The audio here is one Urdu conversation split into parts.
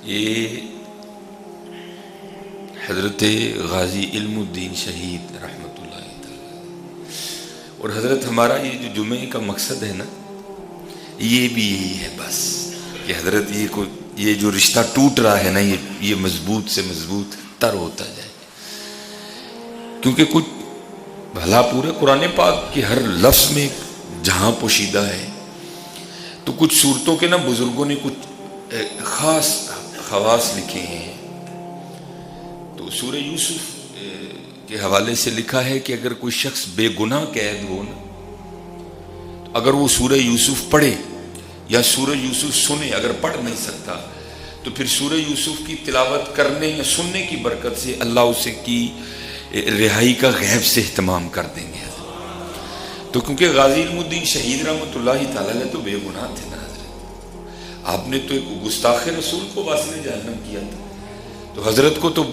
یہ حضرت غازی علم الدین شہید رحمۃ اللہ تعالی، اور حضرت ہمارا یہ جو جمعے کا مقصد ہے نا، یہ بھی یہی ہے بس کہ حضرت یہ جو رشتہ ٹوٹ رہا ہے نا، یہ مضبوط سے مضبوط تر ہوتا جائے، کیونکہ کچھ بھلا پورے قرآن پاک کی ہر لفظ میں جہاں پوشیدہ ہے، تو کچھ صورتوں کے نا بزرگوں نے کچھ خاص خواص لکھے ہیں۔ تو سورہ یوسف کے حوالے سے لکھا ہے کہ اگر کوئی شخص بے گناہ قید ہو نا، تو اگر وہ سورہ یوسف پڑھے یا سورہ یوسف سنے، اگر پڑھ نہیں سکتا تو پھر سورہ یوسف کی تلاوت کرنے یا سننے کی برکت سے اللہ اسے کی رہائی کا غیب سے اہتمام کر دیں گے۔ تو کیونکہ غازی علم الدین شہید رحمۃ اللہ تعالی علیہ تو بے گناہ تھے نا حضرت، آپ نے تو ایک گستاخ رسول کو واصل جہنم کیا تھا، تو حضرت کو تو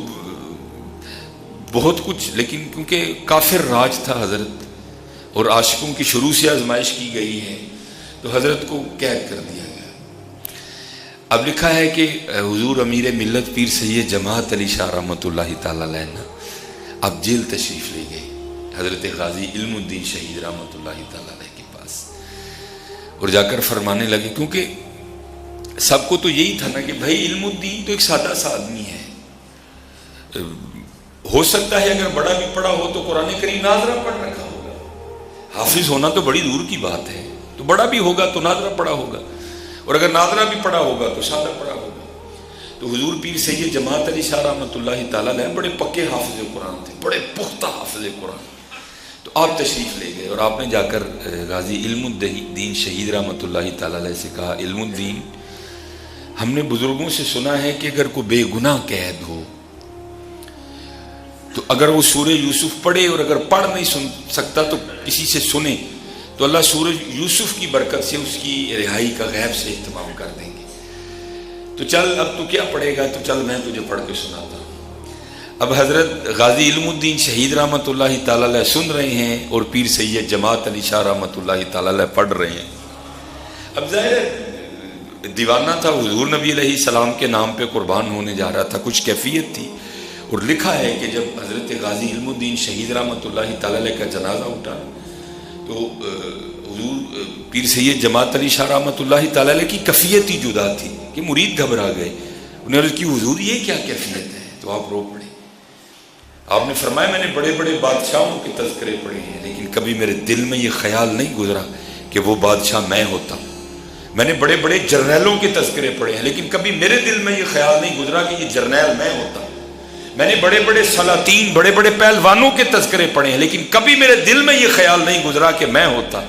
بہت کچھ، لیکن کیونکہ کافر راج تھا حضرت اور عاشقوں کی شروع سے آزمائش کی گئی ہے، تو حضرت کو قید کر دیا گیا۔ اب لکھا ہے کہ حضور امیر ملت پیر سید جماعت علی شاہ رحمۃ اللہ تعالی علیہ نا اب جیل تشریف لے گئے حضرت غازی علم الدین شہید رحمۃ اللہ تعالی علیہ کے پاس، اور جا کر فرمانے لگے، کیونکہ سب کو تو یہی تھا نا کہ بھائی علم الدین تو ایک سادہ سا آدمی ہے، ہو سکتا ہے اگر بڑا بھی پڑھا ہو تو قرآن کریم ناظرہ پڑھ رکھا ہوگا، حافظ ہونا تو بڑی دور کی بات ہے، تو بڑا بھی ہوگا تو ناظرہ پڑھا ہوگا، اور اگر ناظرہ بھی پڑھا ہوگا تو سادہ پڑھا ہوگا۔ تو حضور پیر سید جماعت علی شاہ رحمۃ اللہ تعالیٰ علیہ بڑے پکے حافظ قرآن تھے، بڑے پختہ حافظ قرآن، تو آپ تشریف لے گئے اور آپ نے جا کر غازی علم الدین شہید رحمۃ اللہ تعالیٰ علیہ سے کہا، علم الدین، ہم نے بزرگوں سے سنا ہے کہ اگر کوئی بے گناہ قید ہو تو اگر وہ سورہ یوسف پڑھے، اور اگر پڑھ نہیں سن سکتا تو کسی سے سنے، تو اللہ سورہ یوسف کی برکت سے اس کی رہائی کا غیب سے اہتمام کر دیں گے۔ تو چل اب تو کیا پڑھے گا، تو چل میں تجھے پڑھ کے سناتا ہوں۔ اب حضرت غازی علم الدین شہید رحمۃ اللہ تعالی علیہ سن رہے ہیں اور پیر سید جماعت علی شاہ رحمۃ اللہ تعالی علیہ پڑھ رہے ہیں۔ اب ظاہر دیوانہ تھا، حضور نبی علیہ السلام کے نام پہ قربان ہونے جا رہا تھا، کچھ کیفیت تھی، اور لکھا ہے کہ جب حضرت غازی علم الدین شہید رحمۃ اللہ تعالی علیہ کا جنازہ اٹھا تو حضور پیر سید جماعت علی شاہ رحمۃ اللہ تعالی علیہ کی کیفیت ہی جدا تھی کہ مرید گھبرا گئے، انہوں نے عرض کی حضور یہ کیا کیفیت ہے، تو آپ رو پڑے۔ آپ نے فرمایا میں نے بڑے بڑے بادشاہوں کے تذکرے پڑھے ہیں، لیکن کبھی میرے دل میں یہ خیال نہیں گزرا کہ وہ بادشاہ میں ہوتا۔ میں نے بڑے بڑے جرنیلوں کے تذکرے پڑھے ہیں، لیکن کبھی میرے دل میں یہ خیال نہیں گزرا کہ یہ جرنیل میں ہوتا۔ میں نے بڑے بڑے سلاطین، بڑے بڑے پہلوانوں کے تذکرے پڑھے ہیں، لیکن کبھی میرے دل میں یہ خیال نہیں گزرا کہ میں ہوتا۔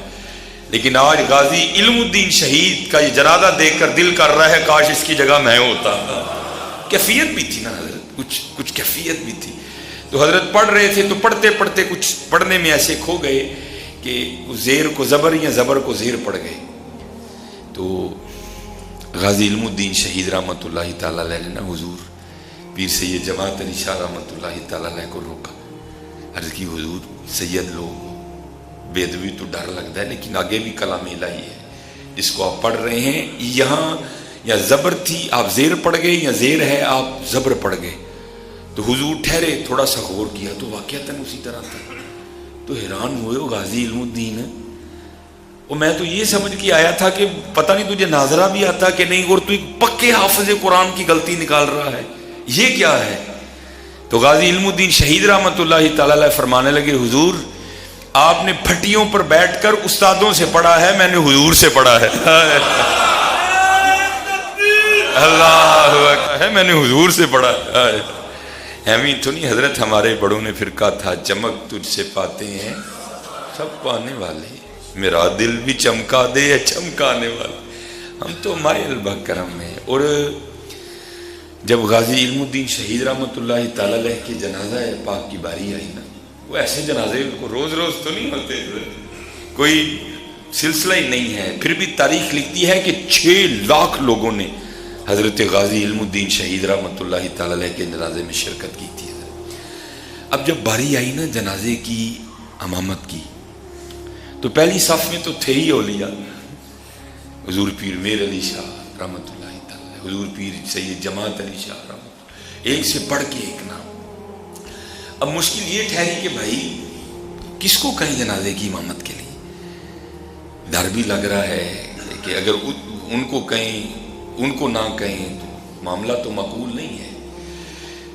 لیکن آج غازی علم الدین شہید کا یہ جنازہ دیکھ کر دل کر رہا ہے کاش اس کی جگہ میں ہوتا۔ کیفیت بھی تھی نا حضرت، کچھ کیفیت بھی تھی۔ تو حضرت پڑھ رہے تھے تو پڑھتے پڑھتے کچھ پڑھنے میں ایسے کھو گئے کہ زیر کو زبر یا زبر کو زیر پڑ گئے۔ تو غازی علم الدین شہید رحمۃ اللہ تعالی علیہ نے حضور پیر سید جماعت علی شاہ رحمۃ اللہ تعالی علیہ کو روکا، عرض کی حضور سید لوگ بے ادبی تو ڈر لگتا ہے، لیکن آگے بھی کلام الہی ہے جس کو آپ پڑھ رہے ہیں، یہاں یا زبر تھی آپ زیر پڑھ گئے یا زیر ہے آپ زبر پڑھ گئے۔ تو حضور ٹھہرے، تھوڑا سا غور کیا تو واقعتاً اسی طرح تھا۔ تو حیران ہوئے ہو غازی علم الدین، اور میں تو یہ سمجھ کے آیا تھا کہ پتہ نہیں تجھے ناظرہ بھی آتا کہ نہیں، اور تو ایک پکے حافظ قرآن کی غلطی نکال رہا ہے، یہ کیا ہے؟ تو غازی علم الدین شہید رحمۃ اللہ تعالی علیہ فرمانے لگے، حضور آپ نے پھٹیوں پر بیٹھ کر استادوں سے پڑھا ہے، میں نے حضور سے پڑھا ہے۔ اللہ ہے، میں نے حضور سے پڑھا ہے۔ ایویں تو نہیں حضرت، ہمارے بڑوں نے پھر کہا تھا چمک تجھ سے پاتے ہیں سب پانے والے، میرا دل بھی چمکا دے چمکانے والے، ہم تو مائل بکرم ہیں۔ اور جب غازی علم الدین شہید رحمۃ اللہ تعالی علیہ کے جنازہ پاک کی باری آئی نا، وہ ایسے جنازے کو روز روز تو نہیں ہوتے، کوئی سلسلہ ہی نہیں ہے، پھر بھی تاریخ لکھتی ہے کہ 6 لاکھ لوگوں نے حضرت غازی علم الدین شہید رحمۃ اللہ تعالی علیہ کے جنازے میں شرکت کی تھی۔ اب جب باری آئی نا جنازے کی امامت کی، تو پہلی صف میں تو تھے ہی اولیاء، حضور پیر میر علی شاہ رحمۃ اللہ تعالی حضور پیر سید جماعت علی شاہ رحمۃ، ایک سے بڑھ کے ایک نام۔ اب مشکل یہ ٹھہری کہ بھائی کس کو کہیں جنازے کی امامت کے لیے؟ ڈر بھی لگ رہا ہے کہ اگر ان کو کہیں، ان کو نہ کہیں تو معاملہ تو مقبول نہیں ہے۔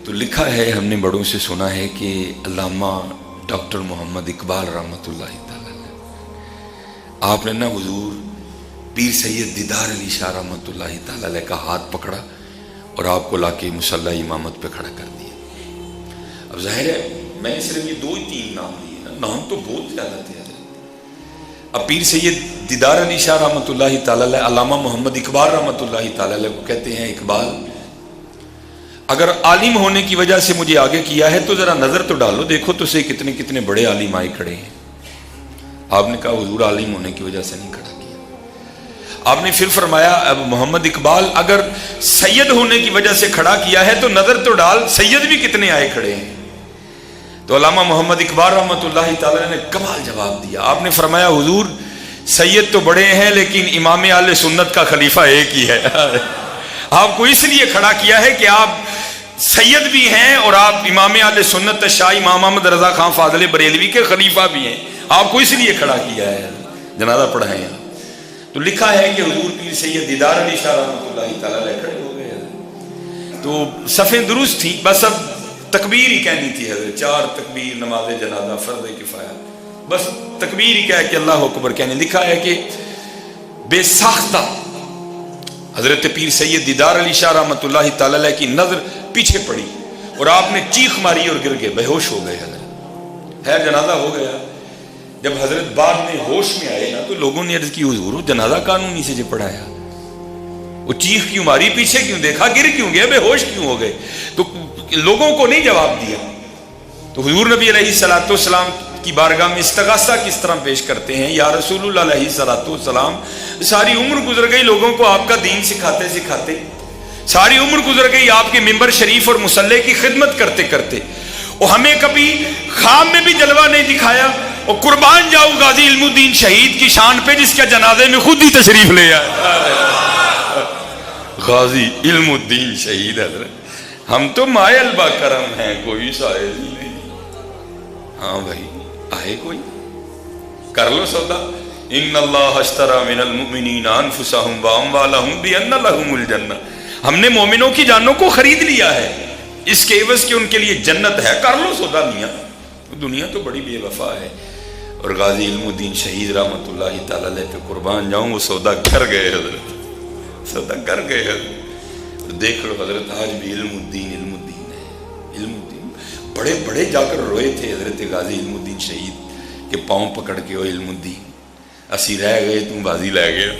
تو لکھا ہے، ہم نے بڑوں سے سنا ہے کہ علامہ ڈاکٹر محمد اقبال رحمۃ اللہ تعالی آپ نے نا حضور پیر سید دیدار علی شاہ رحمۃ اللہ تعالی کا ہاتھ پکڑا اور آپ کو لا کے مصلی امامت پہ کھڑا کر دیا۔ اب ظاہر ہے میں نے صرف یہ 2-3 نام لیے نا، نام تو بہت زیادہ تھے۔ اب پیر سید دیدار علی شاہ رحمۃ اللہ تعالی، علامہ محمد اقبال رحمۃ اللہ تعالی کو کہتے ہیں اقبال اگر عالم ہونے کی وجہ سے مجھے آگے کیا ہے تو ذرا نظر تو ڈالو، دیکھو تو سے کتنے کتنے بڑے عالم آئے کھڑے ہیں۔ آپ نے کہا حضور عالم ہونے کی وجہ سے نہیں کھڑا کیا۔ آپ نے پھر فرمایا اب محمد اقبال اگر سید ہونے کی وجہ سے کھڑا کیا ہے تو نظر تو ڈال، سید بھی کتنے آئے کھڑے ہیں۔ تو علامہ محمد اقبال رحمۃ اللہ تعالی نے کمال جواب دیا۔ آپ نے فرمایا حضور سید تو بڑے ہیں لیکن امام اہل سنت کا خلیفہ ایک ہی ہے۔ آپ کو اس لیے کھڑا کیا ہے کہ آپ سید بھی ہیں اور آپ امام اہل سنت شاہ امام محمد رضا خان فاضل بریلوی کے خلیفہ بھی ہیں، آپ کو اس لیے کھڑا کیا ہے، جنازہ پڑھائیں آپ۔ تو لکھا ہے کہ حضور پیر سید دیدار علی شاہ رحمۃ اللہ تعالی کھڑے ہو گئے۔ تو صفیں درست تھیں، بس اب تکبیر ہی کہنی تھی حضرت، 4 تکبیر نماز جنازہ فرض کفایہ، بس تکبیر ہی کہہ کے اللہ اکبر کہنے۔ لکھا ہے کہ بے ساختہ حضرت پیر سید دیدار علی شاہ رحمۃ اللہ تعالی کی نظر پیچھے پڑی اور آپ نے چیخ ماری اور گر گئے، بے ہوش ہو گئے حضرت۔ خیر جنازہ ہو گیا۔ جب حضرت بعد میں ہوش میں آئے نا تو لوگوں نے عرض کی حضور جنازہ قانونی سے پڑھایا، وہ چیخ کیوں ماری، پیچھے کیوں دیکھا، گر کیوں گئے، بے ہوش کیوں ہو گئے؟ تو لوگوں کو نہیں جواب دیا۔ تو حضور نبی علیہ الصلوۃ والسلام کی بارگاہ میں استغاثہ کس طرح پیش کرتے ہیں، یا رسول اللہ علیہ الصلوۃ والسلام ساری عمر گزر گئی لوگوں کو آپ کا دین سکھاتے سکھاتے، ساری عمر گزر گئی آپ کے ممبر شریف اور مصلی کی خدمت کرتے کرتے، اور ہمیں کبھی خواب میں بھی جلوہ نہیں دکھایا، اور قربان جاؤ غازی علم الدین شہید کی شان پہ جس کے جنازے میں خود ہی تشریف لے آئے۔ غازی علم الدین شہید حضرت، ہم تو مائل با کرم ہیں، کوئی سائل نہیں۔ ہاں بھائی آئے کوئی، کر لو سودا۔ ان اللہ اشتری من المؤمنین انفسهم واموالهم بان لهم الجنہ، ہم نے مومنوں کی جانوں کو خرید لیا ہے اس کے عوض کہ ان کے لیے جنت ہے، کر لو سودا میاں۔ دنیا تو بڑی بے وفا ہے، اور غازی علم الدین شہید رحمۃ اللہ تعالی علیہ پہ قربان جاؤں وہ سودا کر گئے حضرت، سودا کر گئے حضرت۔ دیکھ لو حضرت آج بھی علم الدین ہے، علم الدین بڑے بڑے جا کر روئے تھے حضرت غازی علم الدین شہید کہ پاؤں پکڑ کے وہ علم الدین اسی رہ گئے تم بازی لے گیا۔